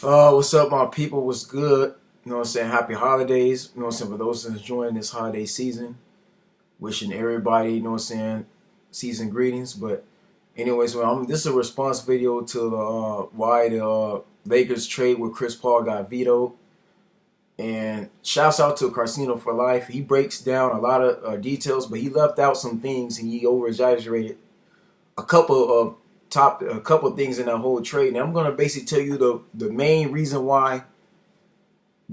What's up, my people? What's good? You know what I'm saying? Happy holidays. You know what I'm saying? For those that's enjoying this holiday season, wishing everybody, you know what I'm saying, season greetings. But, anyways, this is a response video to the why the Lakers trade with Chris Paul got vetoed. And shouts out to Carcino for life. He breaks down a lot of details, but he left out some things and he over exaggerated a couple of things in that whole trade. And I'm gonna basically tell you the main reason why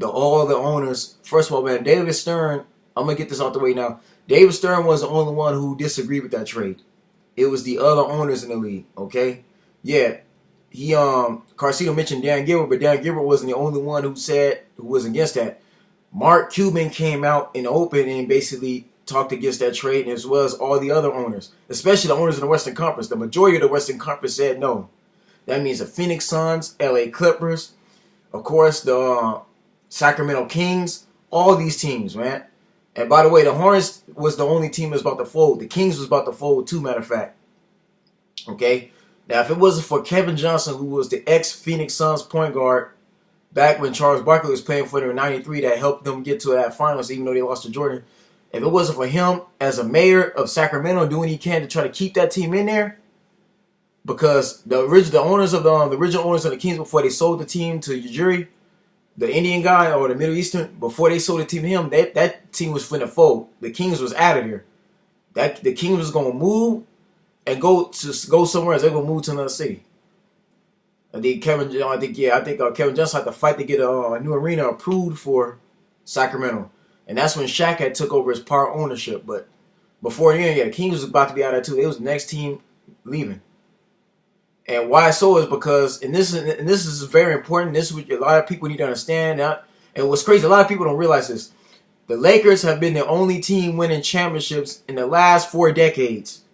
all the owners. First of all, man, David Stern. I'm gonna get this out the way now. David Stern was the only one who disagreed with that trade. It was the other owners in the league. Okay, yeah. Carcino mentioned Dan Gilbert, but Dan Gilbert wasn't the only one who was against that. Mark Cuban came out in the open and basically talked against that trade, as well as all the other owners, especially the owners in the Western Conference. The majority of the Western Conference said no. That means the Phoenix Suns, LA Clippers, of course, the Sacramento Kings, all these teams, man. And by the way, the Hornets was the only team that was about to fold. The Kings was about to fold too, matter of fact. Okay? Now, if it wasn't for Kevin Johnson, who was the ex-Phoenix Suns point guard back when Charles Barkley was playing for them in '93, that helped them get to that finals, even though they lost to Jordan. If it wasn't for him as a mayor of Sacramento doing what he can to try to keep that team in there, because the original owners of the Kings, before they sold the team to Ujiri, the Indian guy or the Middle Eastern, before they sold the team to him, that team was finna fold. The Kings was out of there. The Kings was gonna move and go somewhere else. They're gonna move to another city. I think Kevin Johnson had to fight to get a new arena approved for Sacramento, and that's when Shaq had took over his part ownership. But before then, yeah, the Kings was about to be out of there too. They was the next team leaving. And why so is because, and this is very important. This is what a lot of people need to understand. And what's crazy, a lot of people don't realize this. The Lakers have been the only team winning championships in the last 4 decades.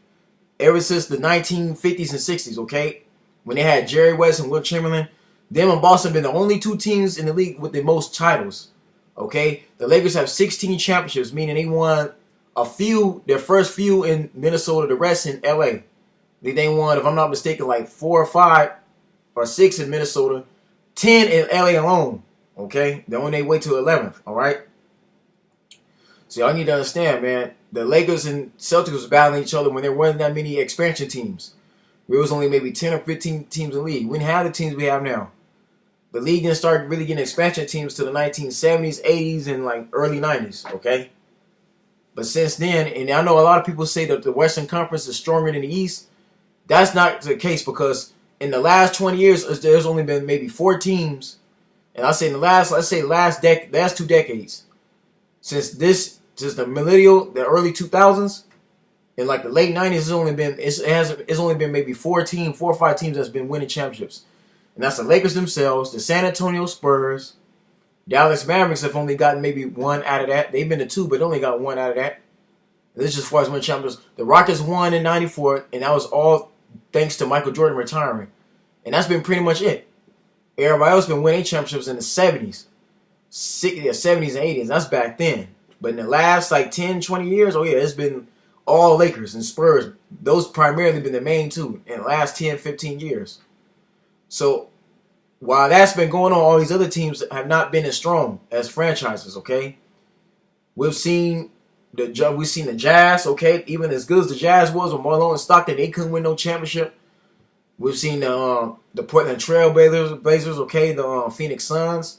Ever since the 1950s and 60s, okay? When they had Jerry West and Wilt Chamberlain, them and Boston have been the only 2 teams in the league with the most titles, okay? The Lakers have 16 championships, meaning they won their first few in Minnesota, the rest in LA. They won, if I'm not mistaken, like 4 or 5 or 6 in Minnesota, 10 in LA alone, okay? They're on their way to 11th, all right? So y'all need to understand, man, the Lakers and Celtics was battling each other when there weren't that many expansion teams. There was only maybe 10 or 15 teams in the league. We didn't have the teams we have now. The league didn't start really getting expansion teams to the 1970s, 80s, and like early 90s, okay? But since then, and I know a lot of people say that the Western Conference is stronger than the East. That's not the case, because in the last 20 years, there's only been maybe 4 teams. And I say in the last 2 decades. Since the millennial, the early 2000s, in like the late 90s, it's only been maybe 4 or 5 teams that's been winning championships. And that's the Lakers themselves, the San Antonio Spurs, Dallas Mavericks have only gotten maybe 1 out of that. They've been to 2, but only got 1 out of that. And this is as far as winning championships. The Rockets won in '94, and that was all thanks to Michael Jordan retiring. And that's been pretty much it. Everybody else been winning championships in the 70s. 70s and 80s. That's back then. But in the last like 10, 20 years, oh yeah, it's been all Lakers and Spurs. Those primarily been the main 2 in the last 10, 15 years. So while that's been going on, all these other teams have not been as strong as franchises, okay? We've seen the Jazz, okay? Even as good as the Jazz was with Marlon and Stockton, they couldn't win no championship. We've seen the Portland Trail Blazers, okay? The Phoenix Suns.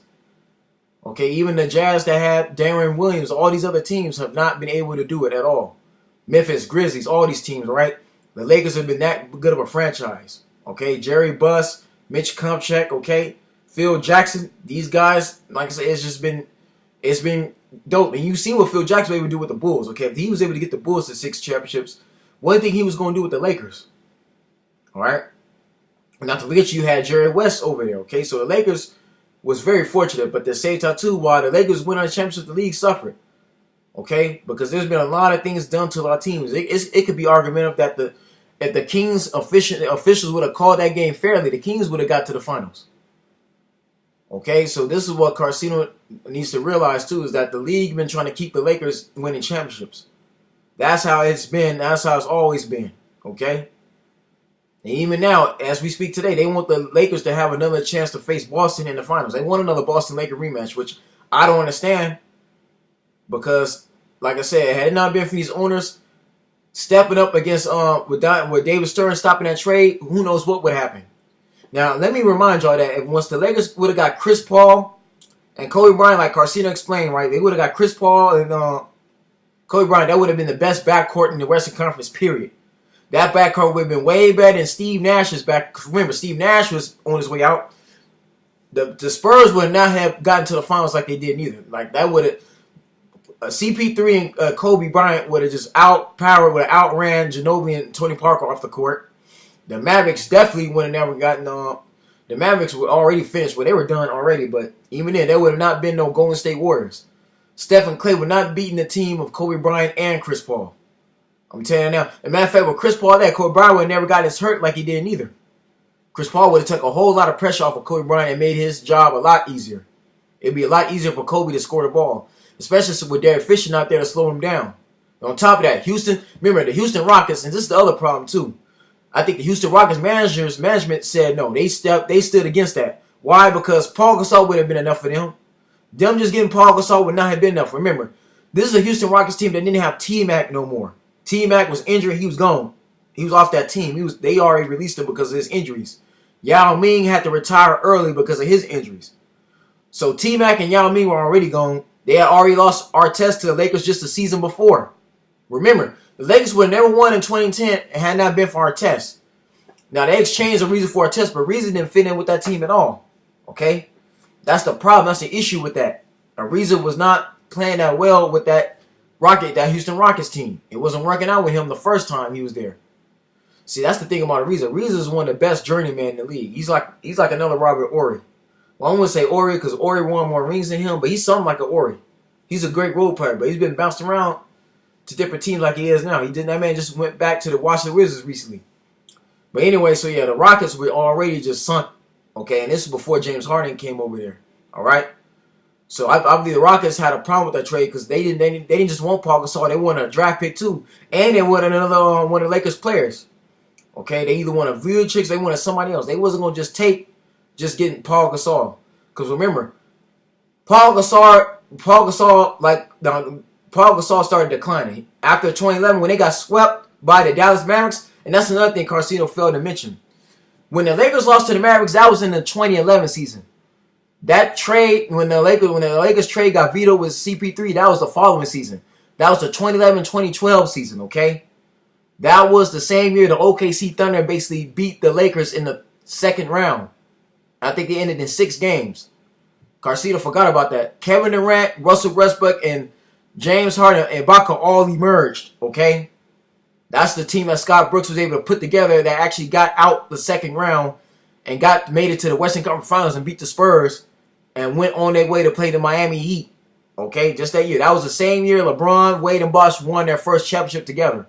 Okay, even the Jazz that had Darren Williams, all these other teams have not been able to do it at all. Memphis Grizzlies, all these teams, right? The Lakers have been that good of a franchise. Okay, Jerry Buss, Mitch Kupchak, okay? Phil Jackson, these guys, like I said, it's been dope. And you've seen what Phil Jackson was able to do with the Bulls, okay? If he was able to get the Bulls to 6 championships, one thing he was going to do with the Lakers, all right? Not to forget you had Jerry West over there, okay? So the Lakers was very fortunate, but at the same time too, while the Lakers went on the championship, the league suffered. Okay? Because there's been a lot of things done to our teams. It could be argumentative that if the Kings officials would have called that game fairly, the Kings would have got to the finals. Okay? So this is what Carcino needs to realize too, is that the league been trying to keep the Lakers winning championships. That's how it's been. That's how it's always been. Okay? And even now, as we speak today, they want the Lakers to have another chance to face Boston in the finals. They want another Boston Laker rematch, which I don't understand because, like I said, had it not been for these owners stepping up against with David Stern stopping that trade, who knows what would happen. Now, let me remind y'all that once the Lakers would have got Chris Paul and Kobe Bryant, like Carcino explained, right, they would have got Chris Paul and Kobe Bryant. That would have been the best backcourt in the Western Conference, period. That backcourt would have been way better than Steve Nash's back. Remember, Steve Nash was on his way out. The Spurs would not have gotten to the finals like they did neither. Like, that would have... CP3 and Kobe Bryant would have just outran Ginobili and Tony Parker off the court. The Mavericks definitely would have never gotten... the Mavericks were already finished. Well, they were done already, but even then, there would have not been no Golden State Warriors. Steph and Clay would not beaten the team of Kobe Bryant and Chris Paul. I'm telling you now. As a matter of fact, with Chris Paul there, Kobe Bryant would have never got his hurt like he did neither. Chris Paul would have took a whole lot of pressure off of Kobe Bryant and made his job a lot easier. It'd be a lot easier for Kobe to score the ball, especially with Derek Fisher out there to slow him down. And on top of that, remember the Houston Rockets, and this is the other problem too. I think the Houston Rockets management said no. They stood against that. Why? Because Paul Gasol would have been enough for them. Them just getting Paul Gasol would not have been enough. Remember, this is a Houston Rockets team that didn't have T-Mac no more. T-Mac was injured. He was gone. He was off that team. They already released him because of his injuries. Yao Ming had to retire early because of his injuries. So T-Mac and Yao Ming were already gone. They had already lost Artest to the Lakers just the season before. Remember, the Lakers would have never won in 2010 and had not been for Artest. Now, they exchanged Ariza for Artest, but Ariza didn't fit in with that team at all. Okay? That's the problem. That's the issue with that. Ariza was not playing that well with that Houston Rockets team. It wasn't working out with him the first time he was there. See, that's the thing about Ariza. Ariza is one of the best journeymen in the league. He's like another Robert Horry. Well, I wouldn't say Horry because Horry won more rings than him, but he's something like a Horry. He's a great role player, but he's been bounced around to different teams like he is now. That man just went back to the Washington Wizards recently. But anyway, so yeah, the Rockets were already just sunk. Okay, and this is before James Harden came over there. All right. So I believe the Rockets had a problem with that trade because they didn't just want Paul Gasol. They wanted a draft pick too, and they wanted another one of the Lakers players. Okay, they either wanted Vucevic, they wanted somebody else. They wasn't gonna just getting Paul Gasol. Because remember, Paul Gasol started declining after 2011 when they got swept by the Dallas Mavericks, and that's another thing Carcino failed to mention. When the Lakers lost to the Mavericks, that was in the 2011 season. That trade, when the Lakers trade got vetoed with CP3, that was the following season. That was the 2011-2012 season, okay? That was the same year the OKC Thunder basically beat the Lakers in the second round. I think they ended in 6 games. Carcino forgot about that. Kevin Durant, Russell Westbrook, and James Harden and Ibaka all emerged, okay? That's the team that Scott Brooks was able to put together that actually got out the second round and made it to the Western Conference Finals and beat the Spurs and went on their way to play the Miami Heat, okay? Just that year. That was the same year LeBron, Wade, and Bosh won their first championship together,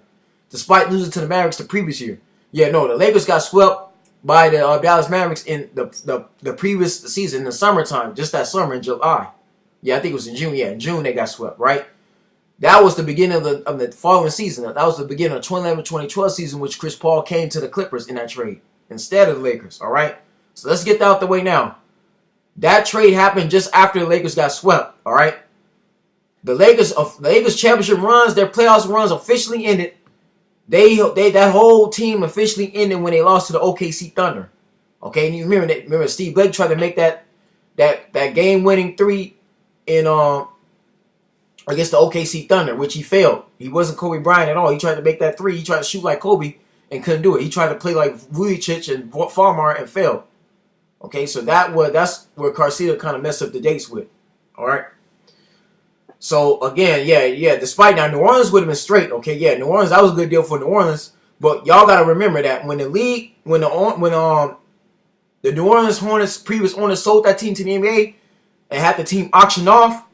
despite losing to the Mavericks the previous year. Yeah, no, the Lakers got swept by the Dallas Mavericks in the previous season in the summertime, just that summer in July. Yeah, I think it was in June. Yeah, in June they got swept, right? That was the beginning of the following season. That was the beginning of the 2011-2012 season, which Chris Paul came to the Clippers in that trade instead of the Lakers, all right? So let's get that out the way now. That trade happened just after the Lakers got swept, all right? The Lakers championship runs, their playoffs runs officially ended. That whole team officially ended when they lost to the OKC Thunder. Okay, and you remember Steve Blake tried to make that game-winning 3 in against the OKC Thunder, which he failed. He wasn't Kobe Bryant at all. He tried to make that 3. He tried to shoot like Kobe and couldn't do it. He tried to play like Vucevic and Farmar and failed. Okay, so that's where Carcino kind of messed up the dates with. All right. So again, yeah. Despite now, New Orleans would have been straight. Okay, yeah, New Orleans, that was a good deal for New Orleans. But y'all gotta remember that when the New Orleans Hornets previous owners sold that team to the NBA and had the team auctioned off,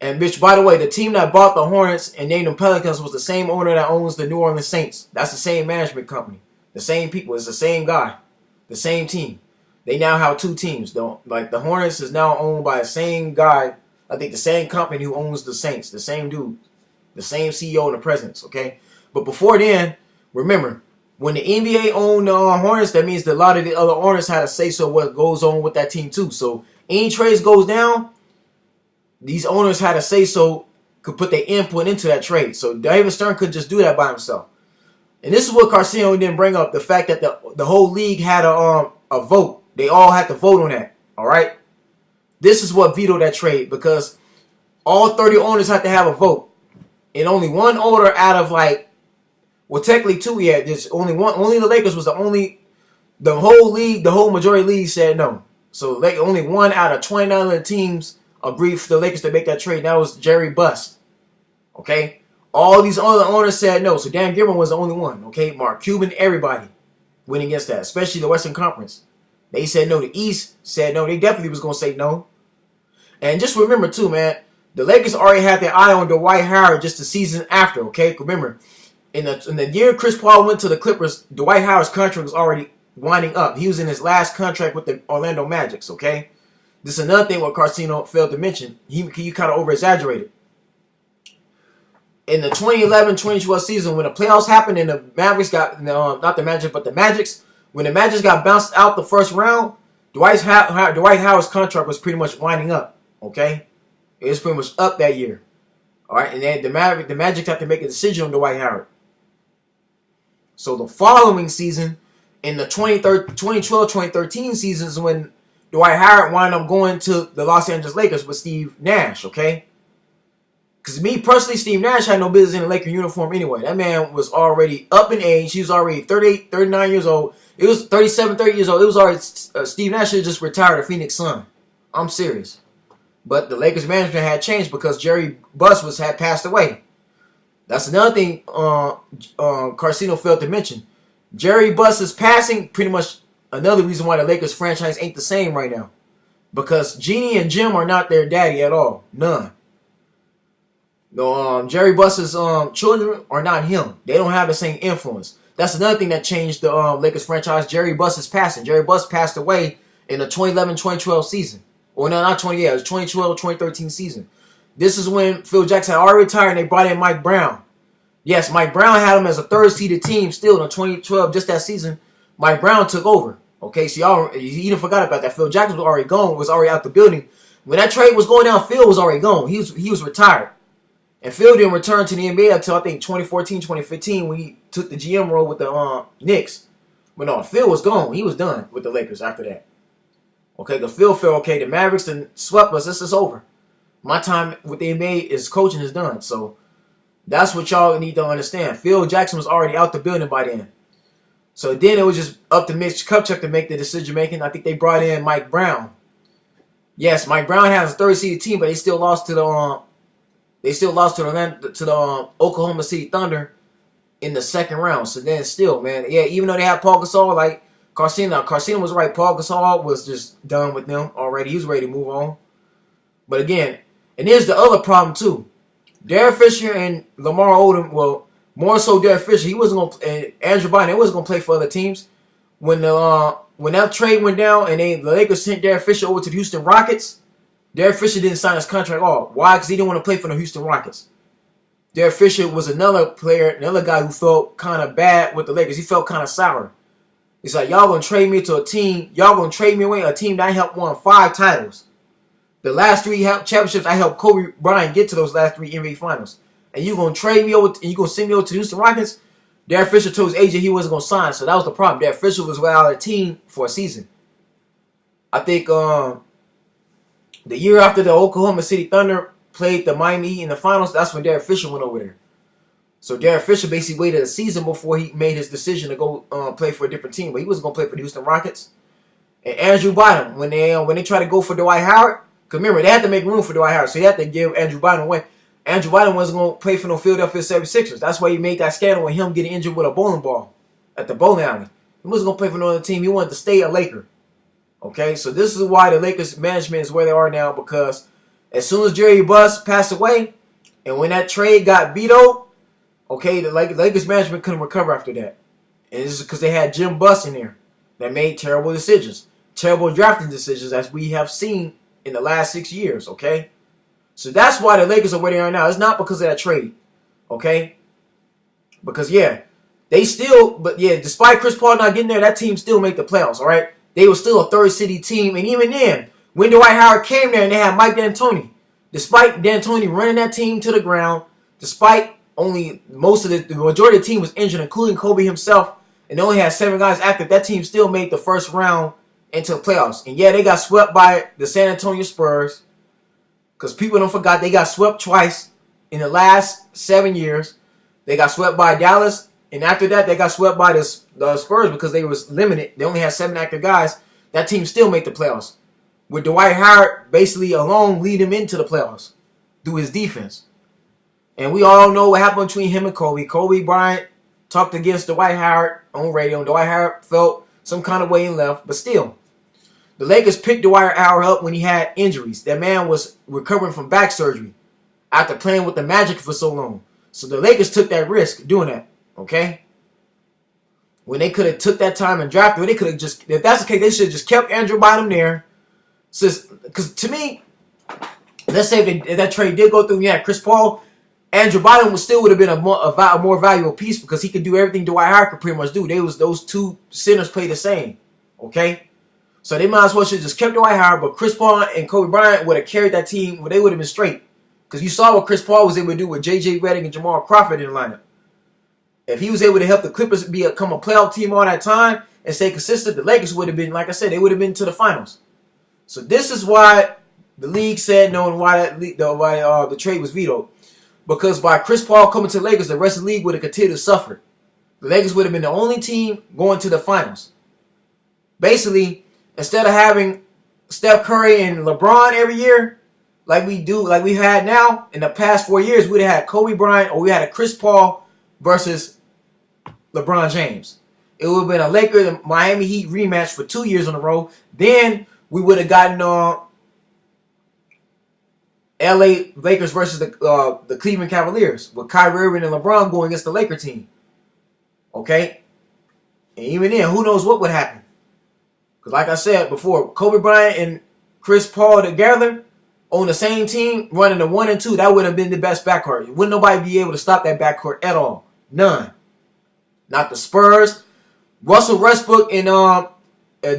and bitch, by the way, the team that bought the Hornets and named them Pelicans was the same owner that owns the New Orleans Saints. That's the same management company, the same people. It's the same guy, the same team. They now have 2 teams. Like the Hornets is now owned by the same guy. I think the same company who owns the Saints, the same dude, the same CEO and the presidents, okay? But before then, remember, when the NBA owned the Hornets, that means that a lot of the other owners had to say so what goes on with that team too. So any trades goes down, these owners had to say so, could put their input into that trade. So David Stern could just do that by himself. And this is what Carcino didn't bring up, the fact that the whole league had a vote. They all had to vote on that. All right. This is what vetoed that trade, because all 30 owners had to have a vote. And only one owner out of well, technically two, yeah, there's only one. Only the Lakers was the whole league, the whole majority league said no. So only one out of 29 other teams agreed for the Lakers to make that trade. That was Jerry Buss. Okay? All these other owners said no. So Dan Gilbert was the only one. Okay? Mark Cuban, everybody went against that, especially the Western Conference. They said no. The East said no. They definitely was going to say no. And just remember, too, man, the Lakers already had their eye on Dwight Howard just the season after, okay? Remember, in the year Chris Paul went to the Clippers, Dwight Howard's contract was already winding up. He was in his last contract with the Orlando Magic, okay? This is another thing what Carcino failed to mention. He kind of over-exaggerated. In the 2011-2012 season, when the playoffs happened and the Mavericks got, not the Magic, but the Magics, when the Magic got bounced out the first round, Dwight Howard's contract was pretty much winding up, okay? It was pretty much up that year. All right, and then the Magic had to make a decision on Dwight Howard. So the following season, in the 2012-2013 seasons, when Dwight Howard wound up going to the Los Angeles Lakers with Steve Nash, okay? Because me personally, Steve Nash had no business in a Laker uniform anyway. That man was already up in age. He was already 38, 39 years old. It was 37, 30 years old. It was already Steve Nash had just retired a Phoenix Sun. I'm serious. But the Lakers management had changed because Jerry Buss had passed away. That's another thing Carcino failed to mention. Jerry Buss's passing, pretty much another reason why the Lakers franchise ain't the same right now. Because Jeannie and Jim are not their daddy at all. None. No, Jerry Buss's children are not him. They don't have the same influence. That's another thing that changed the Lakers franchise. Jerry Buss's passing. Jerry Buss passed away in the 2011-2012 season. Or no, not 20, yeah, it was 2012-2013 season. This is when Phil Jackson had already retired and they brought in Mike Brown. Yes, Mike Brown had him as a third-seeded team still in 2012, just that season. Mike Brown took over. Okay, so y'all, you even forgot about that. Phil Jackson was already gone, was already out the building. When that trade was going down, Phil was already gone. He was retired. And Phil didn't return to the NBA until, I think, 2014, 2015 when he took the GM role with the Knicks. But no, Phil was gone. He was done with the Lakers after that. Okay, the Phil felt, okay, the Mavericks done swept us. This is over. My time with the NBA is coaching is done. So that's what y'all need to understand. Phil Jackson was already out the building by then. So then it was just up to Mitch Kupchak to make the decision making. I think they brought in Mike Brown. Yes, Mike Brown has a third-seeded team, but they still lost to the Oklahoma City Thunder in the second round. So then still, man, yeah, even though they have Paul Gasol, like Carcino was right. Paul Gasol was just done with them already. He was ready to move on. But again, and here's the other problem too. Derek Fisher and Lamar Odom, well, more so Derek Fisher, he wasn't going to, and Andrew Bynum, they wasn't going to play for other teams. When that trade went down and the Lakers sent Derek Fisher over to the Houston Rockets, Derek Fisher didn't sign his contract at all. Why? Because he didn't want to play for the Houston Rockets. Derek Fisher was another player, another guy who felt kind of bad with the Lakers. He felt kind of sour. He's like, y'all going to trade me to a team, y'all going to trade me away, a team that I helped win 5 titles. The last 3 championships, I helped Kobe Bryant get to those last 3 NBA finals. And you going to trade me over, and you going to send me over to the Houston Rockets? Derek Fisher told his agent he wasn't going to sign, so that was the problem. Derek Fisher was without a team for a season. I think the year after the Oklahoma City Thunder played the Miami Heat in the finals, that's when Derek Fisher went over there. So Derek Fisher basically waited a season before he made his decision to go play for a different team. But he wasn't going to play for the Houston Rockets. And Andrew Bynum, when they tried to go for Dwight Howard, because remember, they had to make room for Dwight Howard, so they had to give Andrew Bynum away. Andrew Bynum wasn't going to play for no Philadelphia 76ers. That's why he made that scandal with him getting injured with a bowling ball at the bowling alley. He wasn't going to play for no other team. He wanted to stay a Laker. Okay, so this is why the Lakers management is where they are now, because as soon as Jerry Buss passed away, and when that trade got vetoed, okay, the Lakers management couldn't recover after that. And this is because they had Jim Buss in there that made terrible decisions. Terrible drafting decisions, as we have seen in the last 6 years, okay? So that's why the Lakers are where they are now. It's not because of that trade, okay? Because, yeah, They still, but yeah, despite Chris Paul not getting there, that team still made the playoffs, all right? They were still a third city team, and even then, when Dwight Howard came there and they had Mike D'Antoni, despite D'Antoni running that team to the ground, despite only most of the majority of the team was injured, including Kobe himself, and they only had 7 guys active, that team still made the first round into the playoffs. And yeah, they got swept by the San Antonio Spurs, because people don't forget they got swept twice in the last 7 years. They got swept by Dallas, and after that, they got swept by the Spurs because they was limited. They only had 7 active guys. That team still made the playoffs, with Dwight Howard basically alone leading them into the playoffs through his defense. And we all know what happened between him and Kobe. Kobe Bryant talked against Dwight Howard on radio, and Dwight Howard felt some kind of way and left. But still, the Lakers picked Dwight Howard up when he had injuries. That man was recovering from back surgery after playing with the Magic for so long. So the Lakers took that risk doing that, okay? When they could have took that time and drafted, they could have just, if that's the case, they should have just kept Andrew Bynum there. Because to me, let's say if that trade did go through, yeah, Chris Paul, Andrew Bynum would have been a more valuable piece because he could do everything Dwight Howard could pretty much do. Those two centers play the same, okay? So they might as well should have just kept Dwight Howard, but Chris Paul and Kobe Bryant would have carried that team. Well, they would have been straight. Because you saw what Chris Paul was able to do with J.J. Redick and Jamal Crawford in the lineup. If he was able to help the Clippers become a playoff team all that time and stay consistent, the Lakers would have been, like I said, they would have been to the finals. So this is why the league said no and why the trade was vetoed. Because by Chris Paul coming to the Lakers, the rest of the league would have continued to suffer. The Lakers would have been the only team going to the finals. Basically, instead of having Steph Curry and LeBron every year, like we had now, in the past 4 years, we'd have had Kobe Bryant or we had a Chris Paul versus LeBron James. It would have been a Lakers and Miami Heat rematch for 2 years in a row. Then we would have gotten LA Lakers versus the Cleveland Cavaliers with Kyrie Irving and LeBron going against the Laker team. Okay? And even then, who knows what would happen. Because like I said before, Kobe Bryant and Chris Paul together on the same team running the 1 and 2, that would have been the best backcourt. Wouldn't nobody be able to stop that backcourt at all. None. Not the Spurs. Russell Westbrook and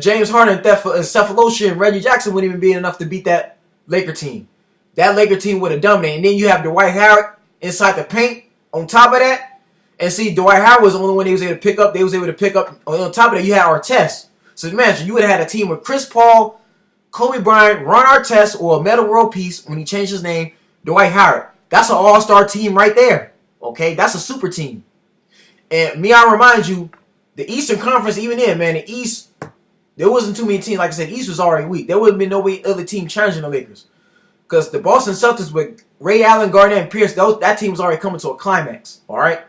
James Harden and Cephalosha and Reggie Jackson wouldn't even be enough to beat that Laker team. That Laker team would have dominated. And then you have Dwight Howard inside the paint on top of that. And see, Dwight Howard was the only one they was able to pick up. They was able to pick up. On top of that, you had Artest. So imagine, you would have had a team with Chris Paul, Kobe Bryant, Ron Artest, or a Metta World Peace when he changed his name, Dwight Howard. That's an all-star team right there. Okay? That's a super team. And me, I remind you, the Eastern Conference, even then, man, the East, there wasn't too many teams. Like I said, the East was already weak. There would have been no other team challenging the Lakers. Because the Boston Celtics with Ray Allen, Garnett, and Pierce, that team was already coming to a climax. All right?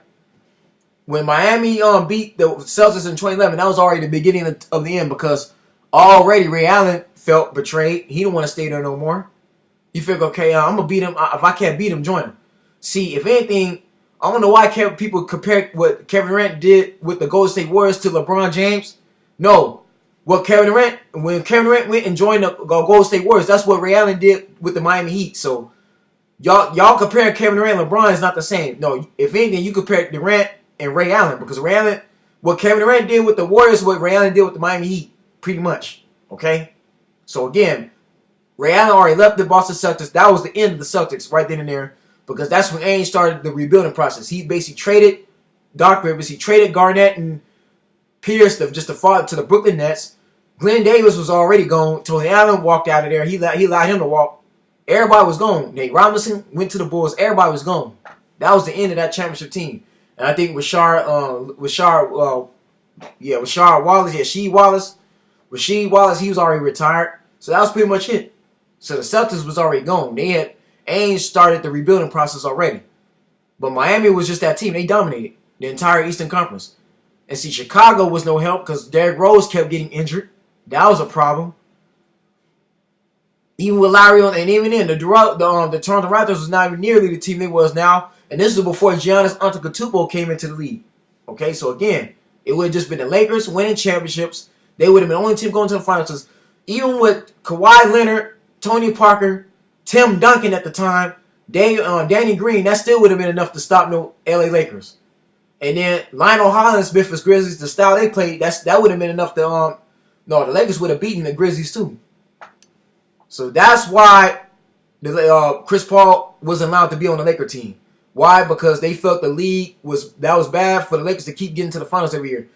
When Miami beat the Celtics in 2011, that was already the beginning of the end because already Ray Allen felt betrayed. He didn't want to stay there no more. He figured, okay, I'm going to beat him. If I can't beat him, join him. See, if anything, I don't know why people compare what Kevin Durant did with the Golden State Warriors to LeBron James. No. When Kevin Durant went and joined the Golden State Warriors, that's what Ray Allen did with the Miami Heat. So, y'all comparing Kevin Durant and LeBron is not the same. No, if anything, you compare Durant and Ray Allen because Ray Allen, what Kevin Durant did with the Warriors, what Ray Allen did with the Miami Heat, pretty much. Okay? So, again, Ray Allen already left the Boston Celtics. That was the end of the Celtics right then and there because that's when Ainge started the rebuilding process. He basically traded Doc Rivers. He traded Garnett and Pierce to the Brooklyn Nets. Glenn Davis was already gone. Tony Allen walked out of there. He allowed him to walk. Everybody was gone. Nate Robinson went to the Bulls. Everybody was gone. That was the end of that championship team. And I think Rasheed Wallace, he was already retired. So that was pretty much it. So the Celtics was already gone. Ainge started the rebuilding process already. But Miami was just that team. They dominated the entire Eastern Conference. And see, Chicago was no help because Derrick Rose kept getting injured. That was a problem. Even with Larry on, and even then, the Toronto Raptors was not even nearly the team they was now. And this was before Giannis Antetokounmpo came into the league. Okay, so again, it would have just been the Lakers winning championships. They would have been the only team going to the finals. Even with Kawhi Leonard, Tony Parker, Tim Duncan at the time, Danny Green, that still would have been enough to stop no LA Lakers. And then Lionel Hollins, Memphis Grizzlies, the style they played, that would have been enough to no, the Lakers would have beaten the Grizzlies too. So that's why the Chris Paul wasn't allowed to be on the Laker team. Why? Because they felt the league was bad for the Lakers to keep getting to the finals every year.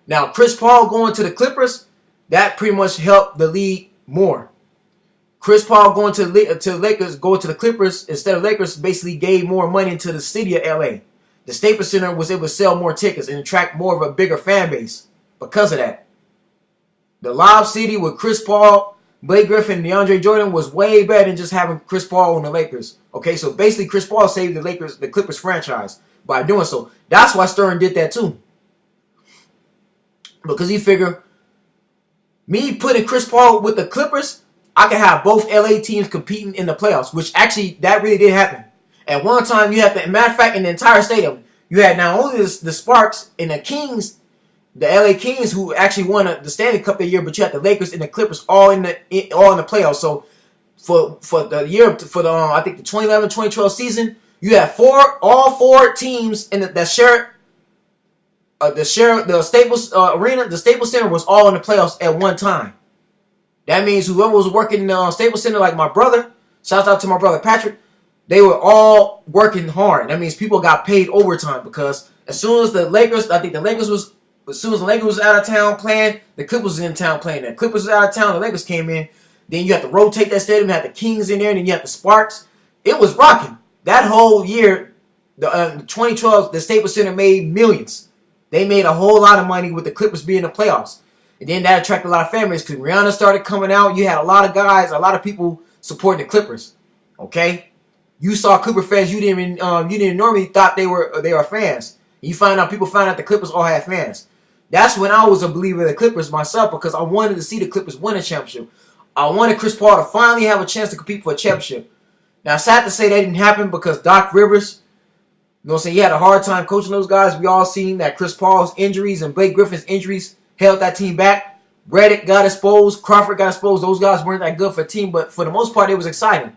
Now Chris Paul going to the Clippers, that pretty much helped the league more. Chris Paul going to the Lakers, going to the Clippers instead of Lakers, basically gave more money into the city of LA. The Staples Center was able to sell more tickets and attract more of a bigger fan base because of that. The Lob City with Chris Paul, Blake Griffin, and DeAndre Jordan was way better than just having Chris Paul on the Lakers. Okay, so basically Chris Paul saved the Clippers franchise by doing so. That's why Stern did that too. Because he figured, me putting Chris Paul with the Clippers, I can have both LA teams competing in the playoffs, which actually, that really did happen. At one time, you had, matter of fact, in the entire stadium, you had not only the Sparks and the Kings, the LA Kings, who actually won the Stanley Cup that year, but you had the Lakers and the Clippers all in the playoffs. So for the year, I think the 2011-2012 season, you had all four teams in that share the Staples Arena. The Staples Center was all in the playoffs at one time. That means whoever was working in the Staples Center, like my brother, shout out to my brother Patrick, they were all working hard. That means people got paid overtime because as soon as the Lakers was out of town playing, the Clippers was in town playing. The Clippers was out of town, the Lakers came in. Then you had to rotate that stadium. You had the Kings in there, and then you had the Sparks. It was rocking. That whole year, the 2012, the Staples Center made millions. They made a whole lot of money with the Clippers being in the playoffs. And then that attracted a lot of families because Rihanna started coming out. You had a lot of guys, a lot of people supporting the Clippers. Okay? You saw Clipper fans you didn't normally thought they were fans. You people find out the Clippers all had fans. That's when I was a believer of the Clippers myself because I wanted to see the Clippers win a championship. I wanted Chris Paul to finally have a chance to compete for a championship. Now, sad to say that didn't happen because Doc Rivers, you know what I'm saying, he had a hard time coaching those guys. We all seen that Chris Paul's injuries and Blake Griffin's injuries held that team back. Redick got exposed. Crawford got exposed. Those guys weren't that good for a team, but for the most part, it was exciting.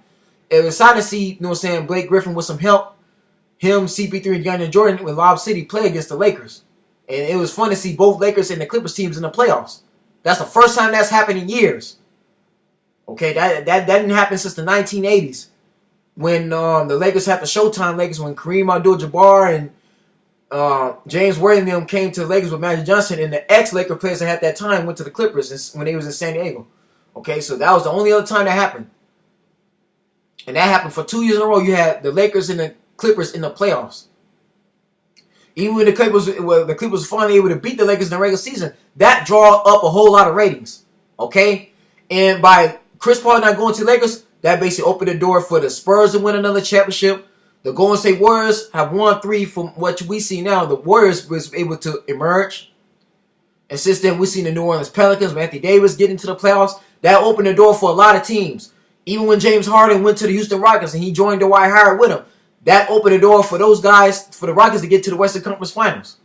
It was exciting to see, you know what I'm saying, Blake Griffin with some help, him, CP3, and DeAndre Jordan with Lob City play against the Lakers. And it was fun to see both Lakers and the Clippers teams in the playoffs. That's the first time that's happened in years. Okay, that didn't happen since the 1980s when the Lakers had the Showtime Lakers when Kareem Abdul-Jabbar and James Worthington came to the Lakers with Magic Johnson, and the ex-Laker players that had that time went to the Clippers when they was in San Diego. Okay, so that was the only other time that happened. And that happened for 2 years in a row. You had the Lakers and the Clippers in the playoffs. Even when the Clippers finally able to beat the Lakers in the regular season, that draw up a whole lot of ratings. Okay? And by Chris Paul not going to the Lakers, that basically opened the door for the Spurs to win another championship. The Golden State Warriors have won 3 from what we see now. The Warriors was able to emerge. And since then, we've seen the New Orleans Pelicans with Anthony Davis get into the playoffs. That opened the door for a lot of teams. Even when James Harden went to the Houston Rockets and he joined Dwight Howard with him, that opened the door for those guys, for the Rockets to get to the Western Conference Finals.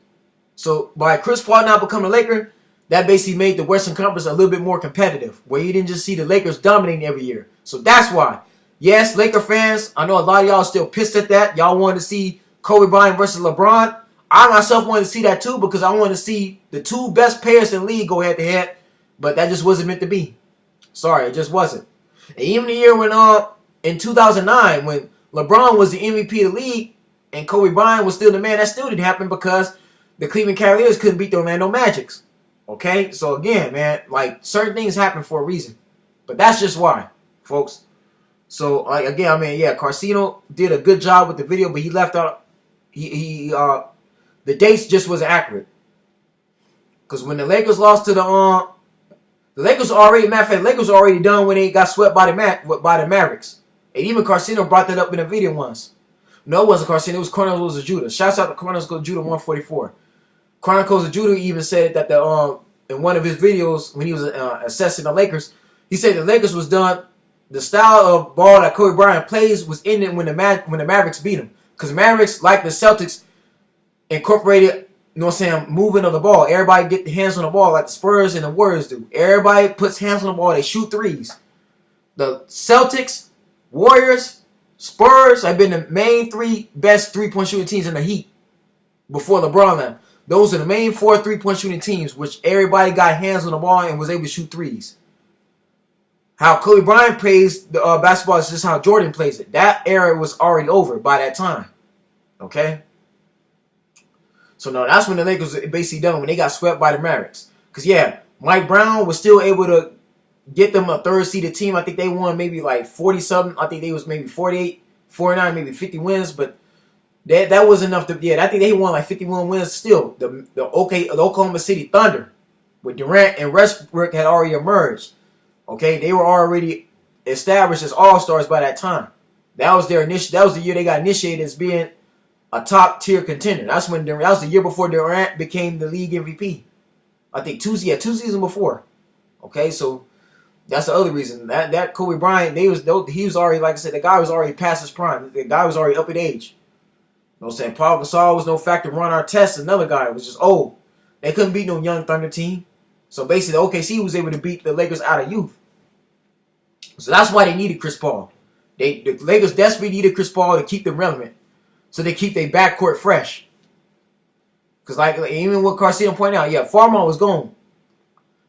So by Chris Paul now becoming a Laker, that basically made the Western Conference a little bit more competitive, where you didn't just see the Lakers dominating every year. So that's why. Yes, Laker fans, I know a lot of y'all still pissed at that. Y'all wanted to see Kobe Bryant versus LeBron. I myself wanted to see that too because I wanted to see the two best players in the league go head-to-head, but that just wasn't meant to be. Sorry, it just wasn't. And even the year when in 2009, when LeBron was the MVP of the league and Kobe Bryant was still the man, that still didn't happen because the Cleveland Cavaliers couldn't beat the Orlando Magics. Okay? So again, man, like certain things happen for a reason. But that's just why, folks. So again, I mean, yeah, Carcino did a good job with the video, but he left out the dates just wasn't accurate. Because when the Lakers lost to the Lakers already, matter of fact, the Lakers were already done when they got swept by the Mavericks. And even Carcino brought that up in a video once. No, it wasn't Carcino. It was Chronicles of Judah. Shouts out to Chronicles of Judah 144. Chronicles of Judah even said that in one of his videos when he was assessing the Lakers, he said the Lakers was done. The style of ball that Kobe Bryant plays was ended when the Mavericks beat him. Because Mavericks, like the Celtics, incorporated, you know what I'm saying, moving of the ball. Everybody get the hands on the ball like the Spurs and the Warriors do. Everybody puts hands on the ball. They shoot threes. The Celtics, Warriors, Spurs have been the main 3 best 3-point shooting teams in the Heat. before LeBron left. Those are the main 4 3-point shooting teams, which everybody got hands on the ball and was able to shoot threes. How Kobe Bryant plays the basketball is just how Jordan plays it. That era was already over by that time. Okay? So, no, that's when the Lakers were basically done, when they got swept by the Mavericks. Because, yeah, Mike Brown was still able to get them a third-seeded team. I think they won maybe like 40-something. I think they was maybe 48, 49, maybe 50 wins. But that was enough to, yeah, I think they won like 51 wins still. The Oklahoma City Thunder with Durant and Westbrook had already emerged. Okay, they were already established as all-stars by that time. That was their that was the year they got initiated as being a top-tier contender. That was the year before Durant became the league MVP. I think two seasons before. Okay, so that's the other reason. That Kobe Bryant, he was already, like I said, the guy was already past his prime. The guy was already up in age. You know what I'm saying? Paul Gasol was no factor. Ron Artest, another guy, was just old. They couldn't beat no young Thunder team. So basically, OKC was able to beat the Lakers out of youth. So that's why they needed Chris Paul. The Lakers desperately needed Chris Paul to keep them relevant. So they keep their backcourt fresh. Because like even what Carcino pointed out, yeah, Farmar was gone.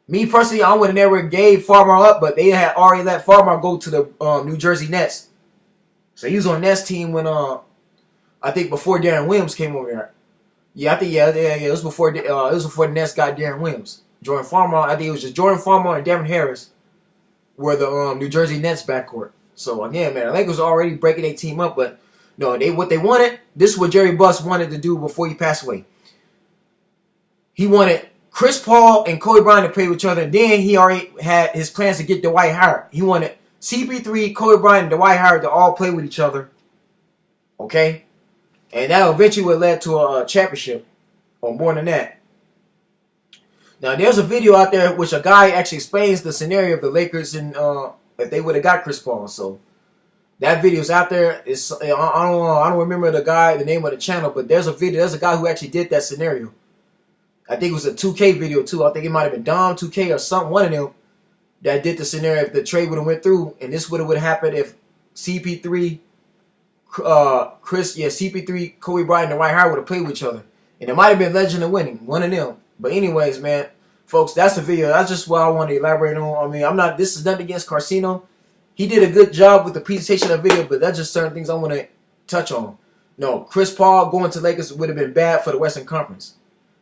Me personally, I would have never gave Farmar up, but they had already let Farmar go to the New Jersey Nets. So he was on Nets team when I think before Darren Williams came over here. Yeah, I think it was before the Nets got Darren Williams. Jordan Farmar, I think it was just Jordan Farmar and Devin Harris were the New Jersey Nets backcourt. So again, man, the Lakers were already breaking their team up, but no, what they wanted. This is what Jerry Buss wanted to do before he passed away. He wanted Chris Paul and Kobe Bryant to play with each other. And then he already had his plans to get Dwight Howard. He wanted CP3, Kobe Bryant, and Dwight Howard to all play with each other. Okay? And that eventually would lead to a championship, or more than that. Now, there's a video out there which a guy actually explains the scenario of the Lakers and if they would have got Chris Paul. So that video's out there. I don't remember the name of the channel, but there's a video. There's a guy who actually did that scenario. I think it was a 2K video too. I think it might have been Dom 2K or something, one of them, that did the scenario if the trade would have went through, and this would have happened if CP3, CP3, Kobe Bryant, and Dwight Howard would have played with each other, and it might have been Legend of Winning, one of them. But anyways, man, folks, that's the video. That's just what I want to elaborate on. I mean, this is nothing against Carcino. He did a good job with the presentation of the video, but that's just certain things I want to touch on. No, Chris Paul going to Lakers would have been bad for the Western Conference.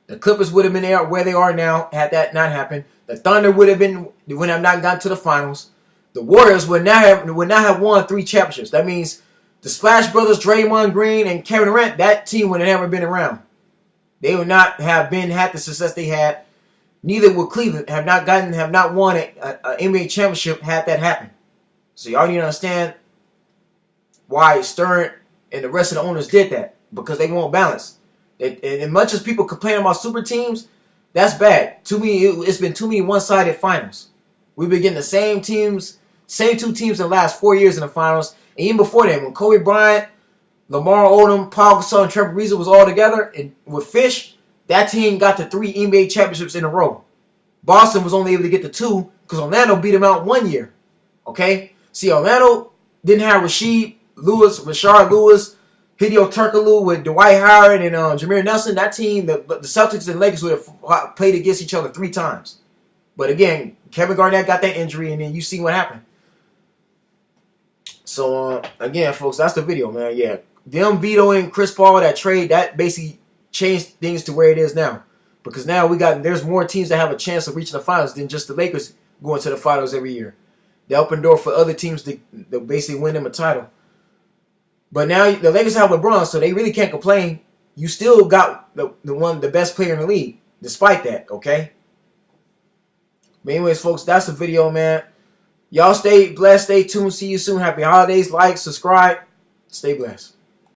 The Clippers would have been there where they are now had that not happened. The Thunder would have not gotten to the finals. The Warriors would not have won 3 championships. That means the Splash Brothers, Draymond Green, and Kevin Durant, that team would have never been around. They would not have had the success they had. Neither would Cleveland have not won an NBA championship had that happened. So y'all need to understand why Stern and the rest of the owners did that, because they want balance. And as much as people complain about super teams, that's bad. To me, it's been too many one-sided finals. We've been getting the same 2 teams in the last 4 years in the finals. And even before that, when Kobe Bryant, Lamar Odom, Paul Gasol, and Trevor Ariza was all together, and with Fish, that team got to 3 NBA championships in a row. Boston was only able to get to 2 because Orlando beat them out 1 year. Okay? See, Orlando didn't have Rashard Lewis, Hideo Turkoglu with Dwight Howard and Jameer Nelson. That team, the Celtics and Lakers would have played against each other 3 times. But again, Kevin Garnett got that injury, and then you see what happened. So, again, folks, that's the video, man. Yeah, them vetoing Chris Paul, that trade, that basically changed things to where it is now. Because now there's more teams that have a chance of reaching the finals than just the Lakers going to the finals every year. They open door for other teams to basically win them a title. But now the Lakers have LeBron, so they really can't complain. You still got the best player in the league, despite that, okay? But anyways, folks, that's the video, man. Y'all stay blessed, stay tuned, see you soon. Happy holidays, like, subscribe, stay blessed.